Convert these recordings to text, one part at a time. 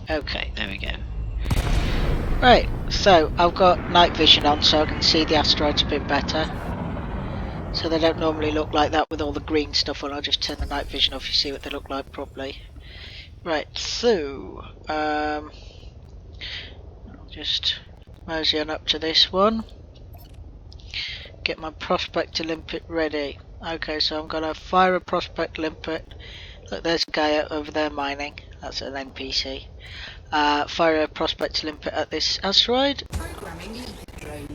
Okay, there we go. Right, so I've got night vision on so I can see the asteroids a bit better. So they don't normally look like that with all the green stuff on. I'll just turn the night vision off, you see what they look like properly. Right, so I'll just mosey on up to this one. Get my prospector limpet ready. Okay, so I'm gonna fire a prospect limpet. Look, there's a guy over there mining. That's an NPC. Fire a prospect limpet at this asteroid. Programming limpet drone.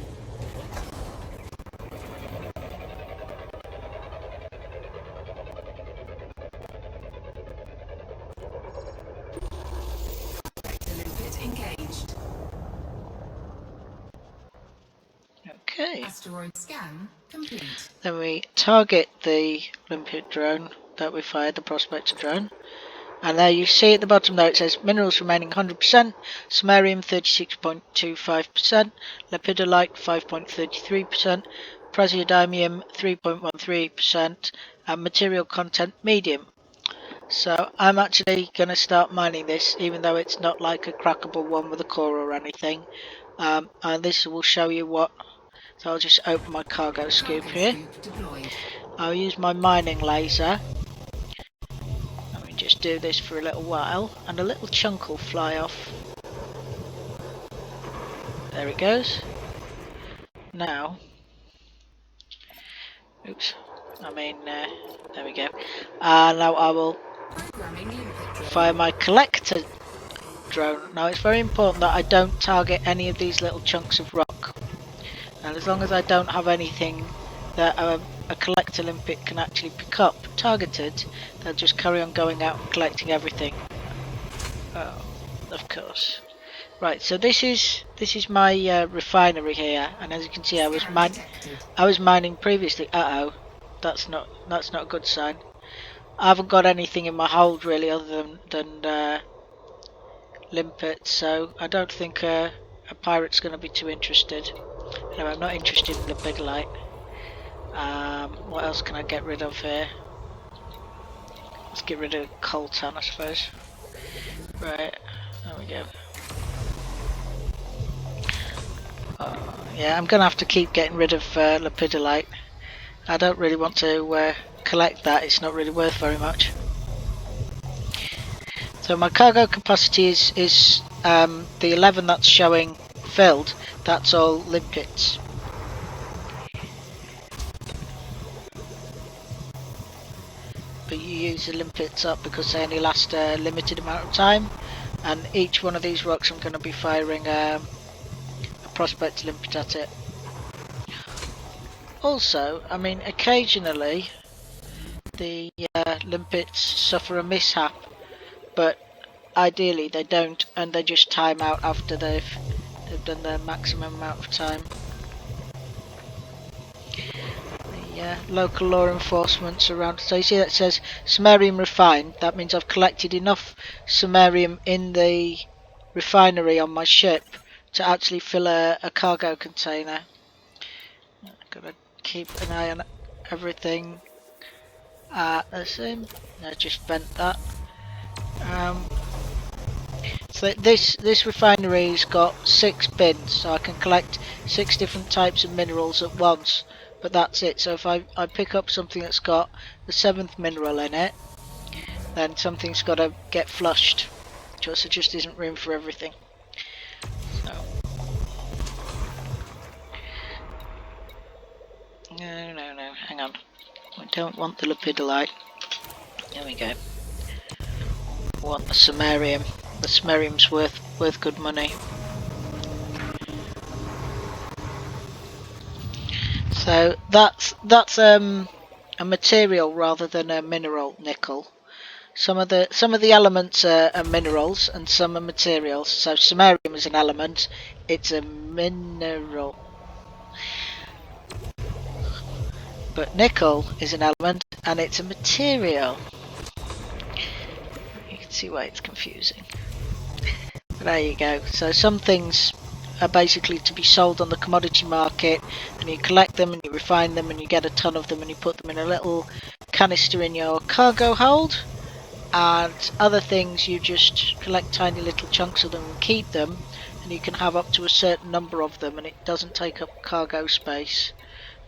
Limpet engaged. Okay. Asteroid scan complete. Then we target the limpet drone that we fired, the prospector drone. And there you see at the bottom there it says minerals remaining 100%, samarium 36.25%, lepidolite 5.33%, praseodymium 3.13%, and material content medium. So I'm actually going to start mining this, even though it's not like a crackable one with a core or anything. And this will show you what. So I'll just open my cargo scoop here. I'll use my mining laser. Let me just do this for a little while, and a little chunk will fly off. There it goes. Now, oops, there we go. Now I will fire my collector drone. Now it's very important that I don't target any of these little chunks of rock. And as long as I don't have anything that a collector limpet can actually pick up targeted, they'll just carry on going out and collecting everything. Oh, of course. Right, so this is my refinery here, and as you can see, I was mining previously. That's not a good sign. I haven't got anything in my hold really other than limpets, so I don't think a pirate's going to be too interested. No, I'm not interested in lepidolite. What else can I get rid of here? Let's get rid of coltan, I suppose. Right, there we go. Yeah, I'm going to have to keep getting rid of lepidolite. I don't really want to collect that, it's not really worth very much. So my cargo capacity is the 11 that's showing filled, that's all limpets. But you use the limpets up because they only last a limited amount of time, and each one of these rocks I'm going to be firing a prospect limpet at it. Also, I mean, occasionally the limpets suffer a mishap, but ideally they don't, and they just time out after they've done their maximum amount of time. The local law enforcement's around. So you see that says samarium refined. That means I've collected enough samarium in the refinery on my ship to actually fill a cargo container. Gotta keep an eye on everything. The same. I just bent that. So this refinery's got 6 bins, so I can collect 6 different types of minerals at once. But that's it. So if I pick up something that's got the 7th mineral in it, then something's got to get flushed. There just isn't room for everything. So no, hang on. I don't want the lepidolite. There we go. I want the samarium. The samarium's worth good money. So that's a material rather than a mineral, nickel. Some of the elements are minerals and some are materials. So samarium is an element, it's a mineral. But nickel is an element and it's a material. You can see why it's confusing. But there you go. So some things are basically to be sold on the commodity market, and you collect them and you refine them and you get a ton of them and you put them in a little canister in your cargo hold, and other things you just collect tiny little chunks of them and keep them, and you can have up to a certain number of them, and it doesn't take up cargo space,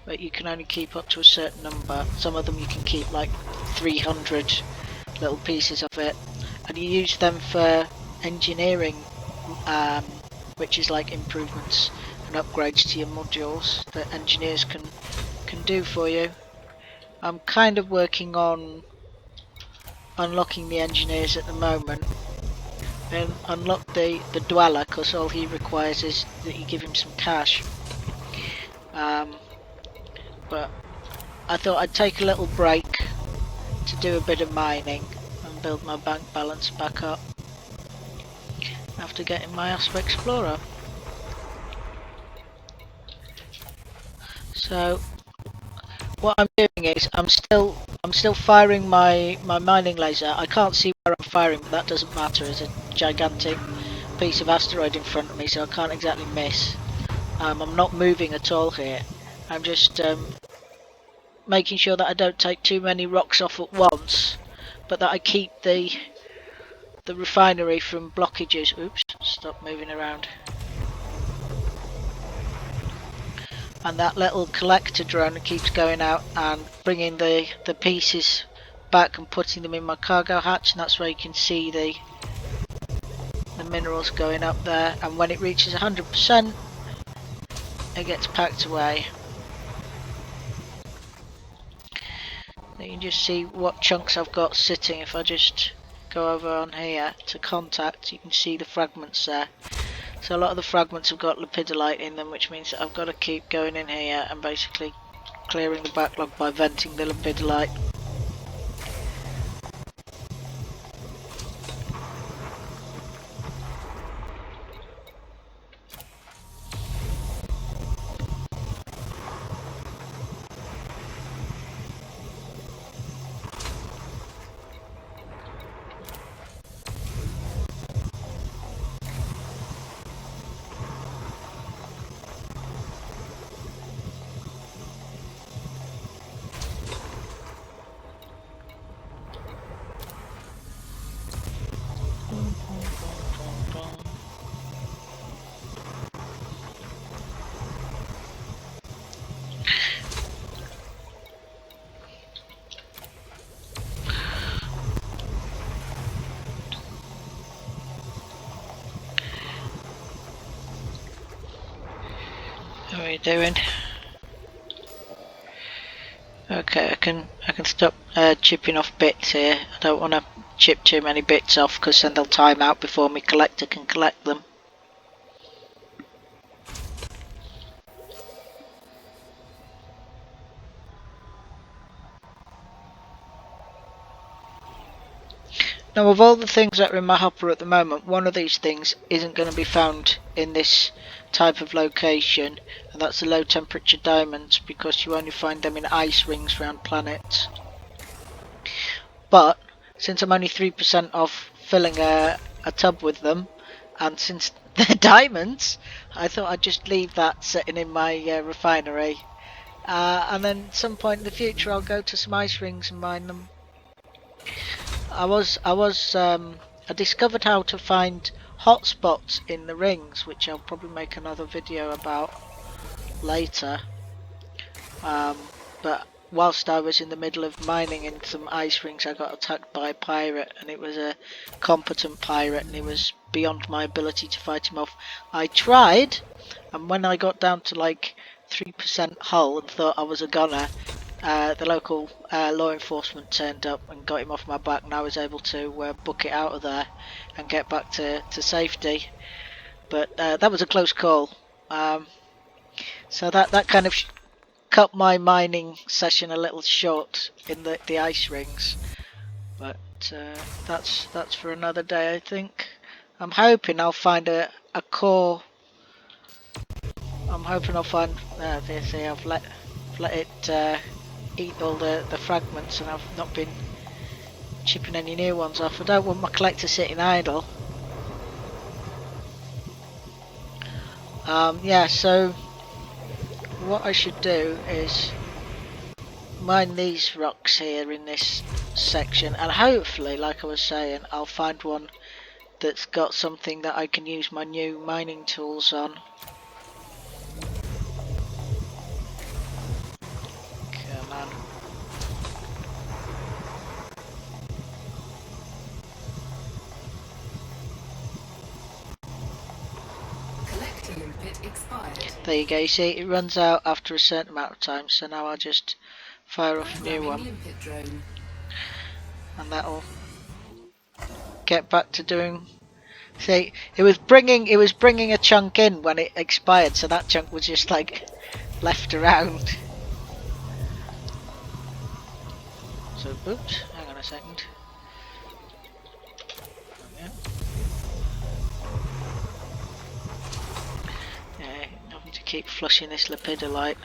but you can only keep up to a certain number. Some of them you can keep like 300 little pieces of it, and you use them for engineering, which is like improvements and upgrades to your modules that engineers can do for you. I'm kind of working on unlocking the engineers at the moment, and unlock the dweller, because all he requires is that you give him some cash. But I thought I'd take a little break to do a bit of mining and build my bank balance back up after getting my Asp Explorer. So what I'm doing is I'm still firing my mining laser. I can't see where I'm firing, but that doesn't matter. There's a gigantic piece of asteroid in front of me, so I can't exactly miss. I'm not moving at all here. I'm just making sure that I don't take too many rocks off at once, but that I keep the refinery from blockages. Oops, stop moving around. And that little collector drone that keeps going out and bringing the pieces back and putting them in my cargo hatch, and that's where you can see the minerals going up there, and when it reaches 100% it gets packed away. You can just see what chunks I've got sitting. If I just go over on here to contact, you can see the fragments there. So a lot of the fragments have got lepidolite in them, which means that I've got to keep going in here and basically clearing the backlog by venting the lepidolite. How are you doing? Okay, I can stop chipping off bits here. I don't want to chip too many bits off, because then they'll time out before my collector can collect them. Now, of all the things that are in my hopper at the moment, one of these things isn't going to be found in this type of location, and that's the low temperature diamonds, because you only find them in ice rings around planets. But since I'm only 3% off filling a tub with them, and since they're diamonds, I thought I'd just leave that sitting in my refinery, and then at some point in the future I'll go to some ice rings and mine them. I discovered how to find hotspots in the rings, which I'll probably make another video about later. But whilst I was in the middle of mining in some ice rings, I got attacked by a pirate, and it was a competent pirate, and it was beyond my ability to fight him off. I tried, and when I got down to like 3% hull and thought I was a gunner, the local law enforcement turned up and got him off my back, and I was able to book it out of there and get back to safety. But that was a close call. So that kind of cut my mining session a little short in the ice rings. But that's for another day, I think. I'm hoping I'll find a core. I'm hoping I'll find. They say I've let it eat all the fragments, and I've not been chipping any new ones off. I don't want my collector sitting idle. Yeah, so what I should do is mine these rocks here in this section, and hopefully, like I was saying, I'll find one that's got something that I can use my new mining tools on. Come on. Collector limpet expired. There you go, you see it runs out after a certain amount of time, so now I'll just fire off a new one. Limpet drone. And that'll get back to doing. See, it was bringing a chunk in when it expired, so that chunk was just like left around. So, oops, hang on a second. Yeah, having to keep flushing this lepidolite.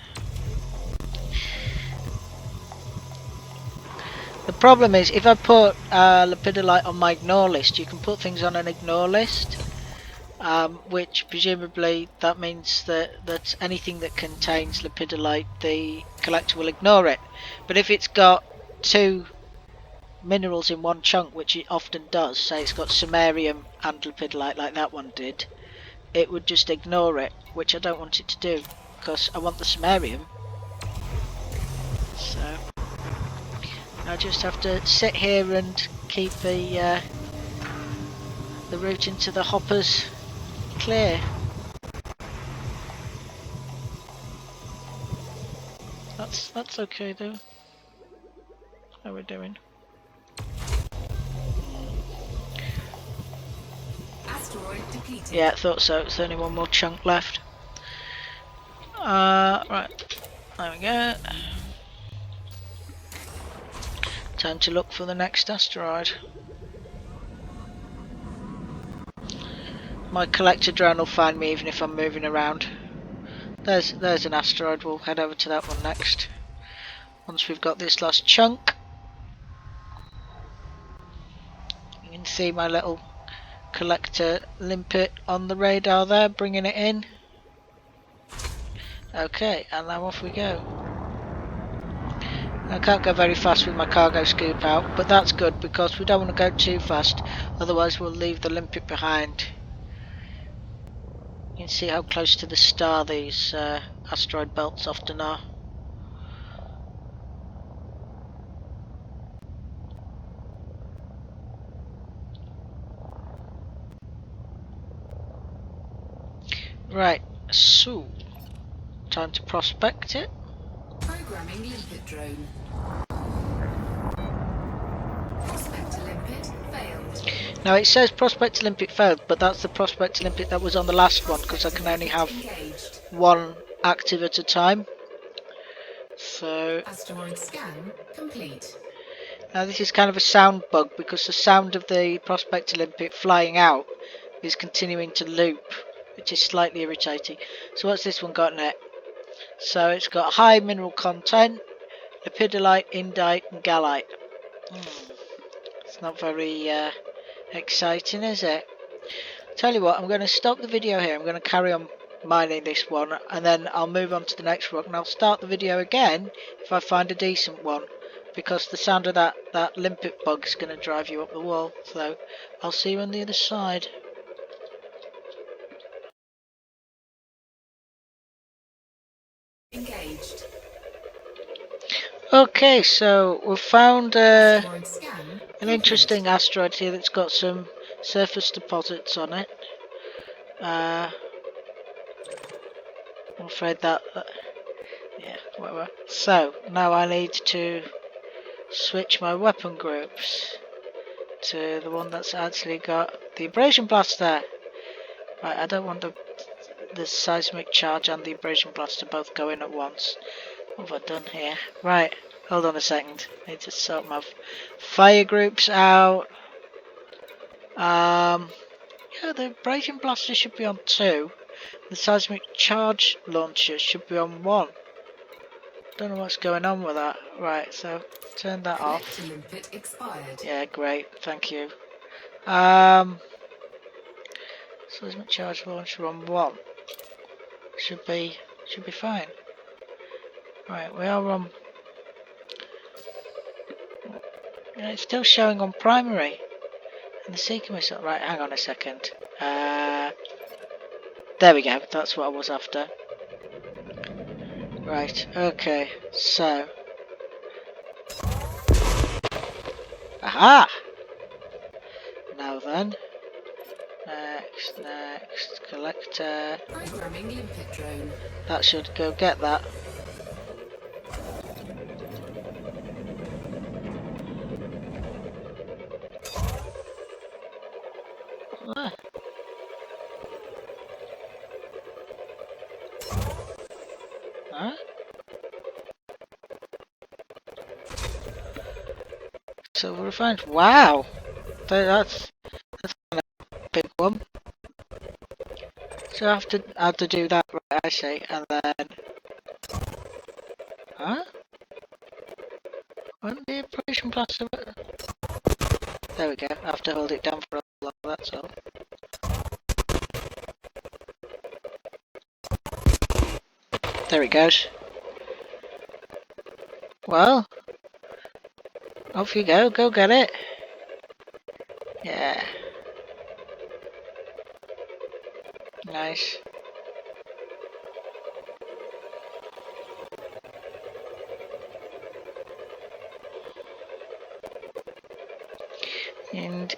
The problem is, if I put lepidolite on my ignore list, you can put things on an ignore list, which presumably that means that anything that contains lepidolite, the collector will ignore it. But if it's got two minerals in one chunk, which it often does, say it's got samarium and lepidolite like that one did, it would just ignore it, which I don't want it to do, because I want the samarium. So I just have to sit here and keep the route into the hoppers clear. That's okay though. How we doing? Asteroid depleted. Yeah, I thought so. It's only one more chunk left. Right. There we go. Time to look for the next asteroid. My collector drone will find me even if I'm moving around. There's an asteroid. We'll head over to that one next. Once we've got this last chunk. You can see my little collector limpet on the radar there, bringing it in. Okay, and now off we go. I can't go very fast with my cargo scoop out, but that's good because we don't want to go too fast, otherwise we'll leave the limpet behind. You can see how close to the star these asteroid belts often are. Right, so time to prospect it. Programming limpet drone. Prospector limpet failed. Now it says prospect limpet failed, but that's the prospect limpet that was on the last one because I can only have one active at a time. So Asteroid scan complete. now this is kind of a sound bug because the sound of the prospect limpet flying out is continuing to loop, which is slightly irritating. So what's this one got in it? So it's got high mineral content, lepidolite, indite and gallite. It's not very exciting, is it? Tell you what, I'm going to stop the video here. I'm going to carry on mining this one and then I'll move on to the next rock and I'll start the video again if I find a decent one, because the sound of that limpet bug is going to drive you up the wall. So I'll see you on the other side. Engaged. Okay, so we've found Asteroid scan an interesting asteroid here that's got some surface deposits on it. I'm afraid that yeah, whatever. So now I need to switch my weapon groups to the one that's actually got the abrasion blaster. Right, I don't want the seismic charge and the abrasion blaster both going at once. What have I done here? Right, hold on a second. I need to sort my fire groups out. Yeah, the abrasion blaster should be on 2. The seismic charge launcher should be on 1. Don't know what's going on with that. Right, so turn that off. Limpet expired. Yeah, great, thank you. Seismic charge launcher on 1. Should be fine. Right, we are on. You know, it's still showing on primary. And the seeker missile. Right, hang on a second. There we go. That's what I was after. Right, okay. So. Aha! Now then. Next. Collector. Programming limpet drone. That should go get that. Ah. Huh? Silver refined. Wow! That's kind of a big one. So I have to do that, right, I see, and then... Huh? Won't the abrasion plaster... There we go, I have to hold it down for a while, that's all. There it goes. Well, off you go get it. Yeah. Nice. And...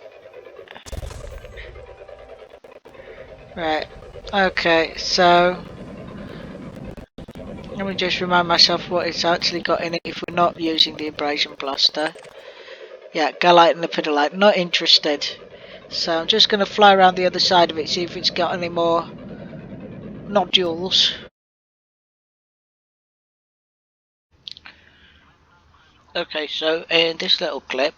Right. Okay, so... Let me just remind myself what it's actually got in it if we're not using the abrasion blaster. Yeah, galite and lepidolite. Not interested. So I'm just going to fly around the other side of it, see if it's got any more nodules. Okay, so in this little clip,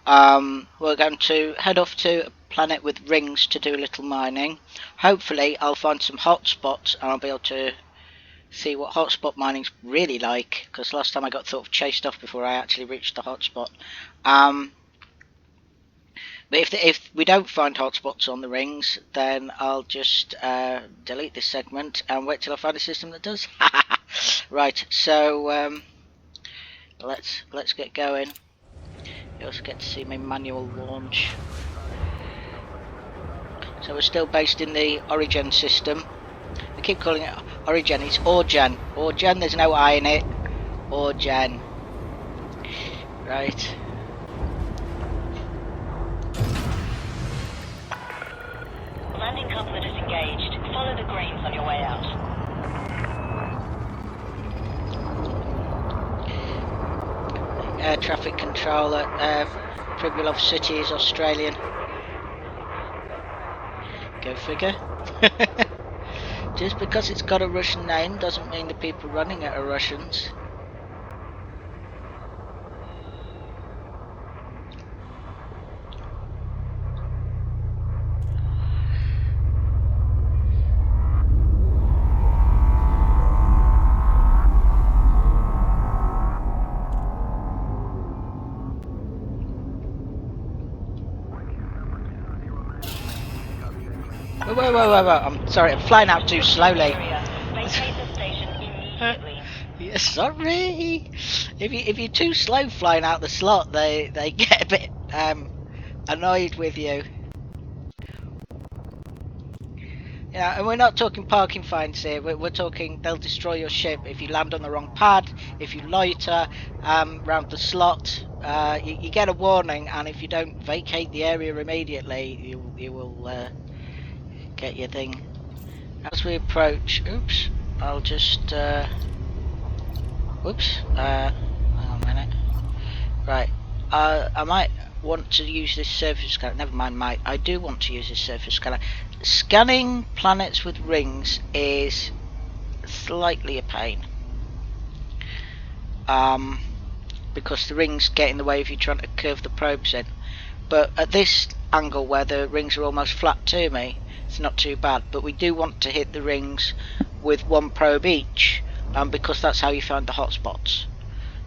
we're going to head off to a planet with rings to do a little mining. Hopefully I'll find some hotspots and I'll be able to see what hotspot mining's really like, because last time I got sort of chased off before I actually reached the hotspot. But if we don't find hotspots on the rings, then I'll just delete this segment and wait till I find a system that does. Right, so let's get going. You also get to see my manual launch. So we're still based in the Abrasion system. I keep calling it Abrasion, it's Orgen. Orgen, there's no I in it. Orgen. Right. Landing coupler disengaged. Follow the greens on your way out. Air traffic controller, Pribilov City is Australian. Go figure. Just because it's got a Russian name doesn't mean the people running it are Russians. Whoa, I'm sorry, I'm flying out too slowly. Vacate the station immediately. Yeah, sorry. If you're too slow flying out the slot, they get a bit annoyed with you. Yeah, and we're not talking parking fines here. We're talking they'll destroy your ship if you land on the wrong pad, if you loiter round the slot. You get a warning, and if you don't vacate the area immediately, you will get your thing. As we approach, oops, I'll just whoops, hang on a minute. Right, I might want to use this surface scanner. Never mind, I do want to use this surface scanner. Scanning planets with rings is slightly a pain. Because the rings get in the way if you're trying to curve the probes in. But at this angle where the rings are almost flat to me, it's not too bad. But we do want to hit the rings with one probe each, because that's how you find the hotspots.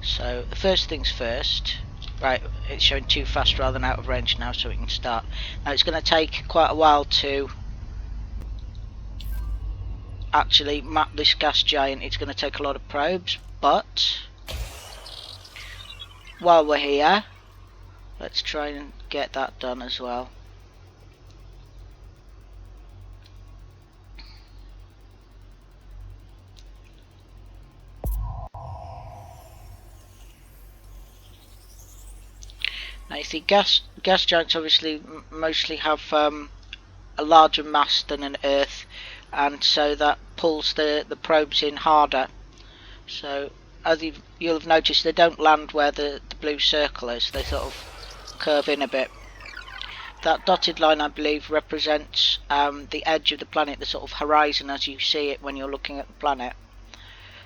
So the first things first. Right, it's showing too fast rather than out of range now, so we can start. Now it's going to take quite a while to actually map this gas giant. It's going to take a lot of probes, but while we're here, let's try and get that done as well. Now you see, gas giants obviously mostly have a larger mass than an Earth, and so that pulls the probes in harder. So as you'll have noticed, they don't land where the blue circle is. They sort of curve in a bit. That dotted line, I believe, represents the edge of the planet, the sort of horizon as you see it when you're looking at the planet.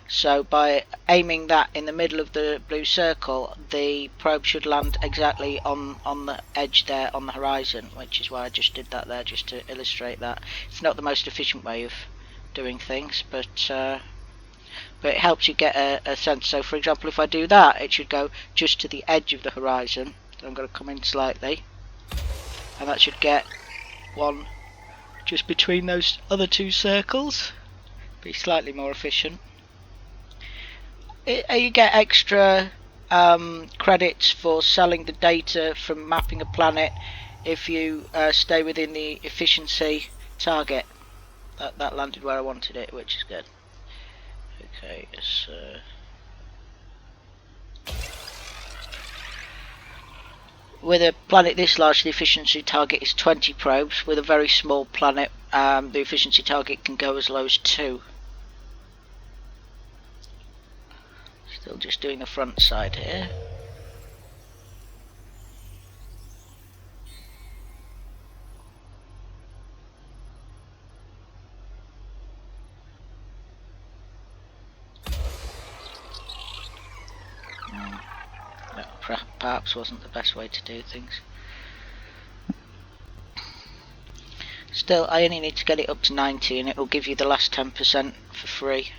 So by aiming that in the middle of the blue circle, the probe should land exactly on the edge there on the horizon, which is why I just did that there, just to illustrate that. It's not the most efficient way of doing things, but it helps you get a sense. So for example, if I do that, it should go just to the edge of the horizon. So I'm going to come in slightly, and that should get one just between those other two circles. Be slightly more efficient. You get extra credits for selling the data from mapping a planet if you stay within the efficiency target. That landed where I wanted it, which is good. Okay, so with a planet this large, the efficiency target is 20 probes. With a very small planet, the efficiency target can go as low as 2. Still just doing the front side here. That perhaps wasn't the best way to do things. Still, I only need to get it up to 90 and it will give you the last 10% for free.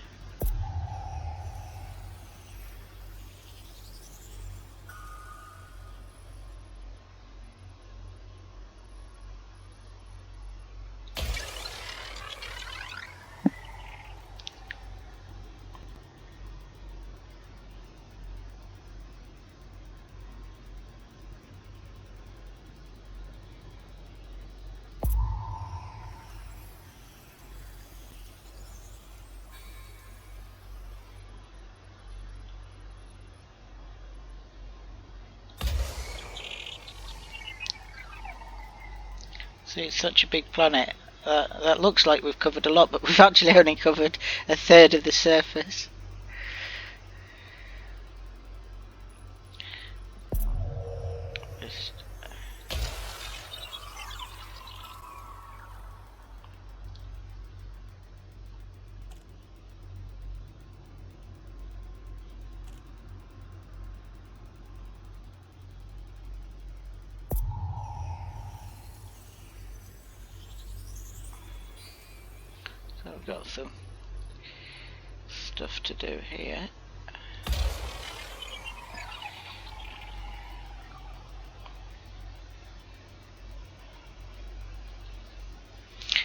See, it's such a big planet. That looks like we've covered a lot, but we've actually only covered a third of the surface. So we've got some stuff to do here.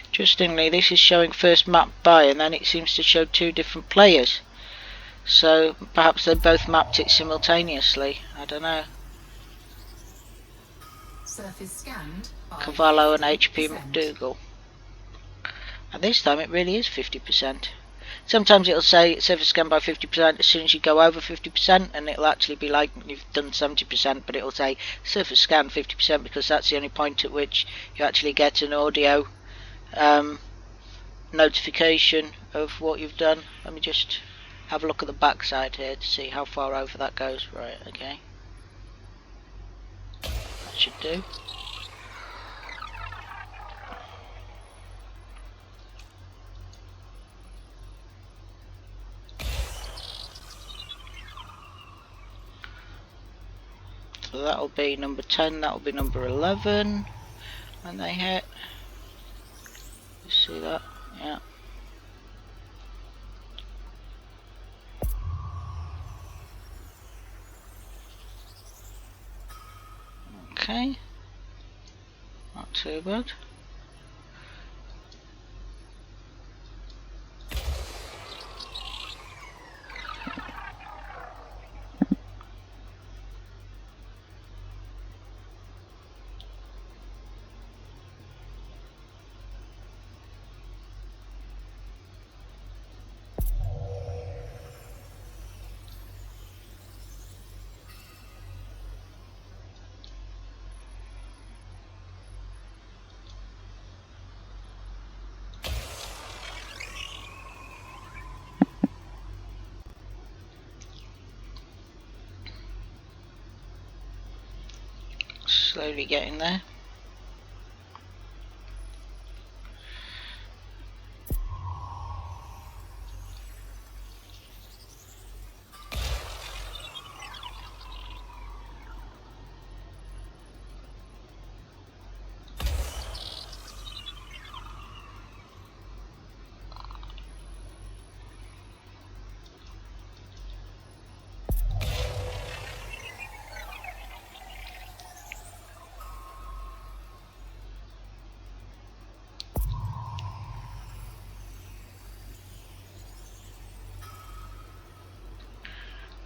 Interestingly, this is showing first mapped by, and then it seems to show 2 different players. So perhaps they both mapped it simultaneously. I don't know. Surface scanned by Cavallo and HP 50%. McDougall. And this time it really is 50%. Sometimes it'll say surface scan by 50% as soon as you go over 50%, and it'll actually be like you've done 70%, but it'll say surface scan 50% because that's the only point at which you actually get an audio notification of what you've done. Let me just have a look at the back side here to see how far over that goes. Right, okay. That should do. So that'll be number 10, that'll be number 11 when they hit. You see that? Yeah. Okay. Not too bad. Slowly getting there.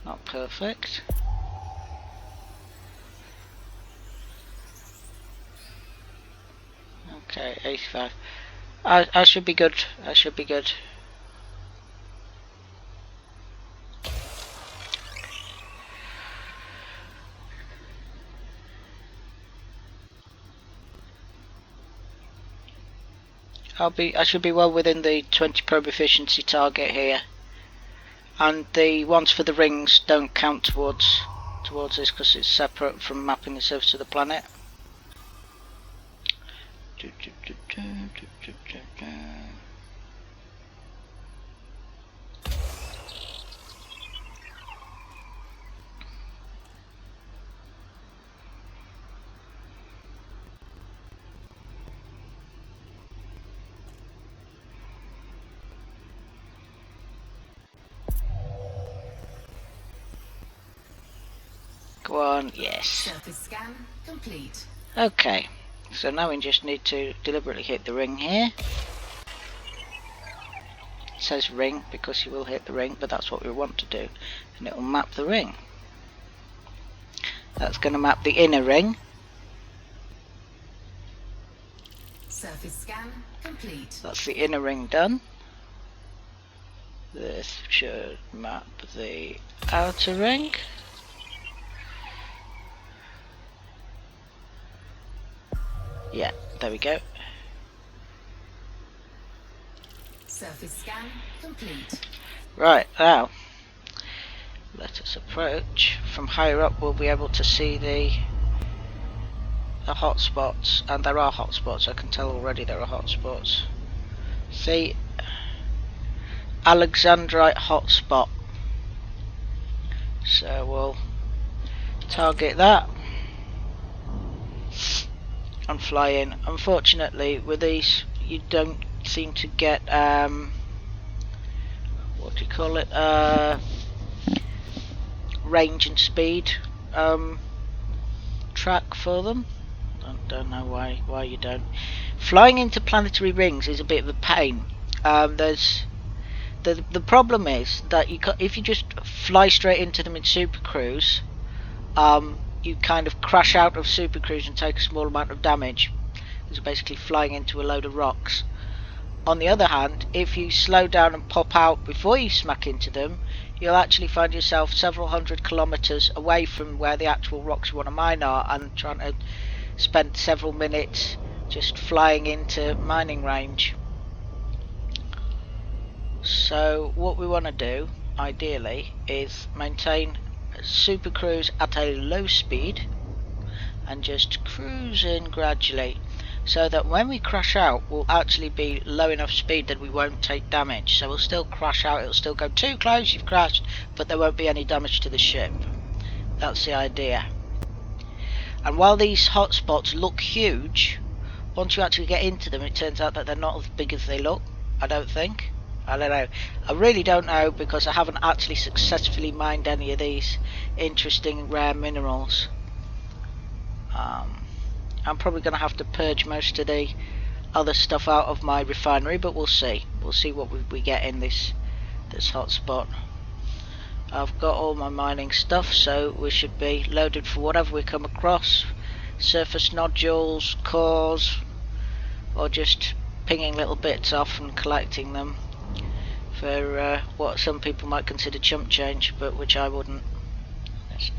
Not perfect. Okay, 85. I should be good. I should be good. I should be well within the 20 probe efficiency target here. And the ones for the rings don't count towards this because it's separate from mapping the surface of the planet. Go on, yes. Surface scan complete. Okay, so now we just need to deliberately hit the ring here. It says ring because you will hit the ring, but that's what we want to do. And it will map the ring. That's going to map the inner ring. Surface scan complete. That's the inner ring done. This should map the outer ring. Yeah, there we go. Surface scan complete. Right, now let us approach. From higher up we'll be able to see the hotspots, and there are hotspots. I can tell already there are hotspots. See, Alexandrite hotspot. So we'll target that and fly in. Unfortunately, with these, you don't seem to get what do you call it? Range and speed track for them. I don't know why you don't. Flying into planetary rings is a bit of a pain. There's the problem is that if you just fly straight into them in Super Cruise, you kind of crash out of Super Cruise and take a small amount of damage. It's basically flying into a load of rocks. On the other hand, if you slow down and pop out before you smack into them, you'll actually find yourself several hundred kilometers away from where the actual rocks you want to mine are, and trying to spend several minutes just flying into mining range. So what we want to do ideally is maintain Super Cruise at a low speed and just cruise in gradually, so that when we crash out we'll actually be low enough speed that we won't take damage. So we'll still crash out, it'll still go too close, you've crashed, but there won't be any damage to the ship. That's the idea. And while these hotspots look huge, once you actually get into them it turns out that they're not as big as they look, I don't think. I don't know. I really don't know, because I haven't actually successfully mined any of these interesting rare minerals. I'm probably going to have to purge most of the other stuff out of my refinery, but we'll see. We'll see what we get in this hotspot. I've got all my mining stuff, so we should be loaded for whatever we come across. Surface nodules, cores, or just pinging little bits off and collecting them for what some people might consider chump change, but which I wouldn't. Just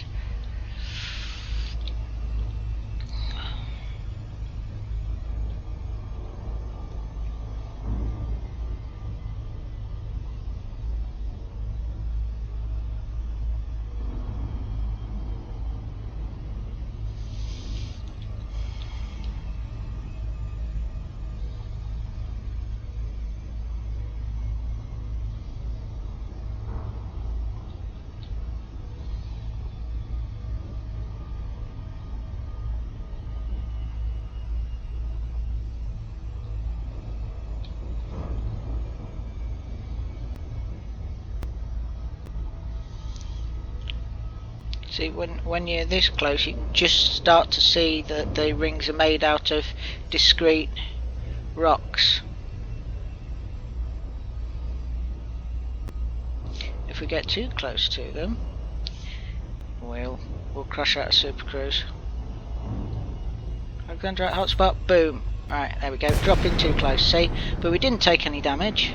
See, when you're this close, you can just start to see that the rings are made out of discrete rocks. If we get too close to them, we'll crash out of Super Cruise. Alexandra hotspot, boom. Right, there we go. Dropping too close, see? But we didn't take any damage.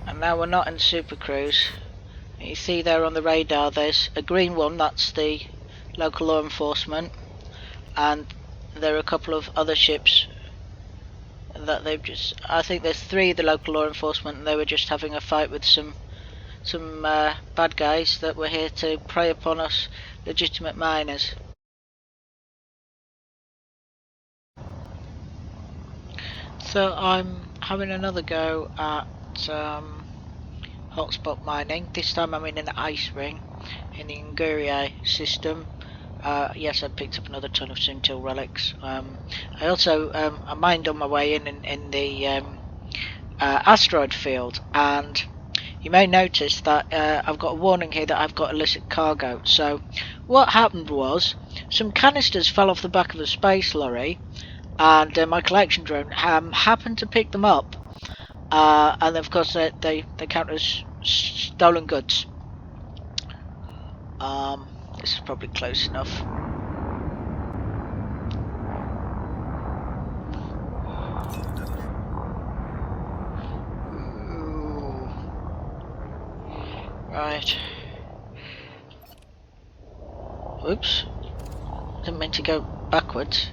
And now we're not in Super Cruise. You see there on the radar, there's a green one, that's the local law enforcement. And there are a couple of other ships that they've just... I think there's 3 of the local law enforcement, and they were just having a fight with some bad guys that were here to prey upon us legitimate miners. So I'm having another go at hotspot mining. This time I'm in an ice ring in the Inguriae system. Yes, I picked up another ton of Sintil relics. I also I mined on my way in the asteroid field, and you may notice that I've got a warning here that I've got illicit cargo. So what happened was some canisters fell off the back of a space lorry, and my collection drone happened to pick them up, and of course they count as stolen goods. This is probably close enough. Ooh. Right. Oops. Didn't mean to go backwards.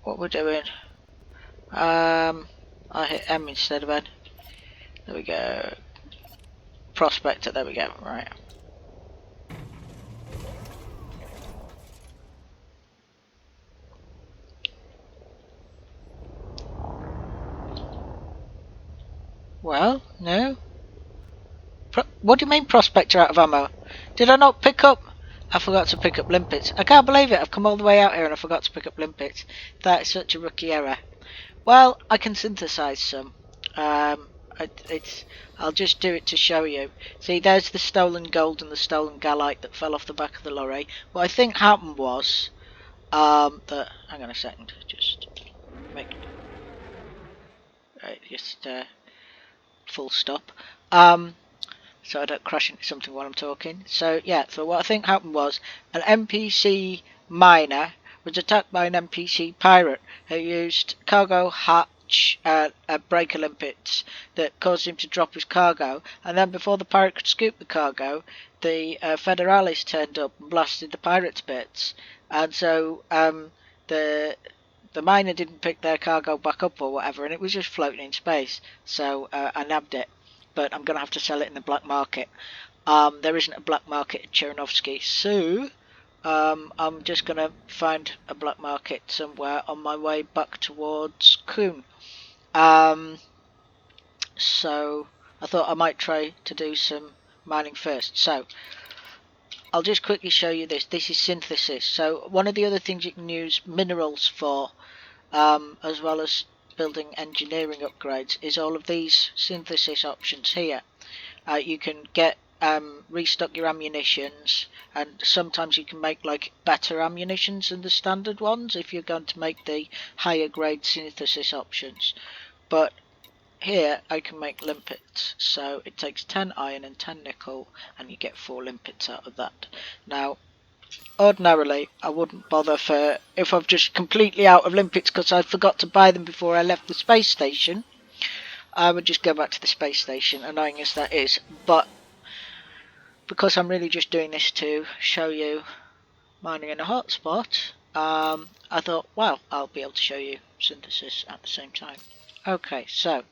What we're doing? I hit M instead of N. There we go. Prospector, there we go. Right. Well, no. What do you mean prospector out of ammo? Did I not pick up? I forgot to pick up limpets. I can't believe it. I've come all the way out here and I forgot to pick up limpets. That is such a rookie error. Well, I can synthesize some. I'll just do it to show you. See, there's the stolen gold and the stolen gallite that fell off the back of the lorry. What I think happened was that. Hang on a second. Just make. Right, just full stop. So I don't crash into something while I'm talking. So yeah, so what I think happened was an NPC miner was attacked by an NPC pirate who used cargo hatch breaker limpets that caused him to drop his cargo, and then before the pirate could scoop the cargo, the Federales turned up and blasted the pirate to bits, and so the miner didn't pick their cargo back up or whatever, and it was just floating in space. So I nabbed it, but I'm going to have to sell it in the black market. There isn't a black market at Cherinovsky, so I'm just going to find a black market somewhere on my way back towards Kuhn. So I thought I might try to do some mining first. So I'll just quickly show you this. This is synthesis. So one of the other things you can use minerals for, as well as building engineering upgrades, is all of these synthesis options here. You can get restock your ammunitions, and sometimes you can make like better ammunitions than the standard ones if you're going to make the higher grade synthesis options. But here I can make limpets, so it takes 10 iron and 10 nickel, and you get 4 limpets out of that. Now ordinarily I wouldn't bother for if I'm just completely out of limpets because I forgot to buy them before I left the space station. I would just go back to the space station, annoying as that is, but because I'm really just doing this to show you mining in a hotspot, I thought, well, I'll be able to show you synthesis at the same time. Okay, so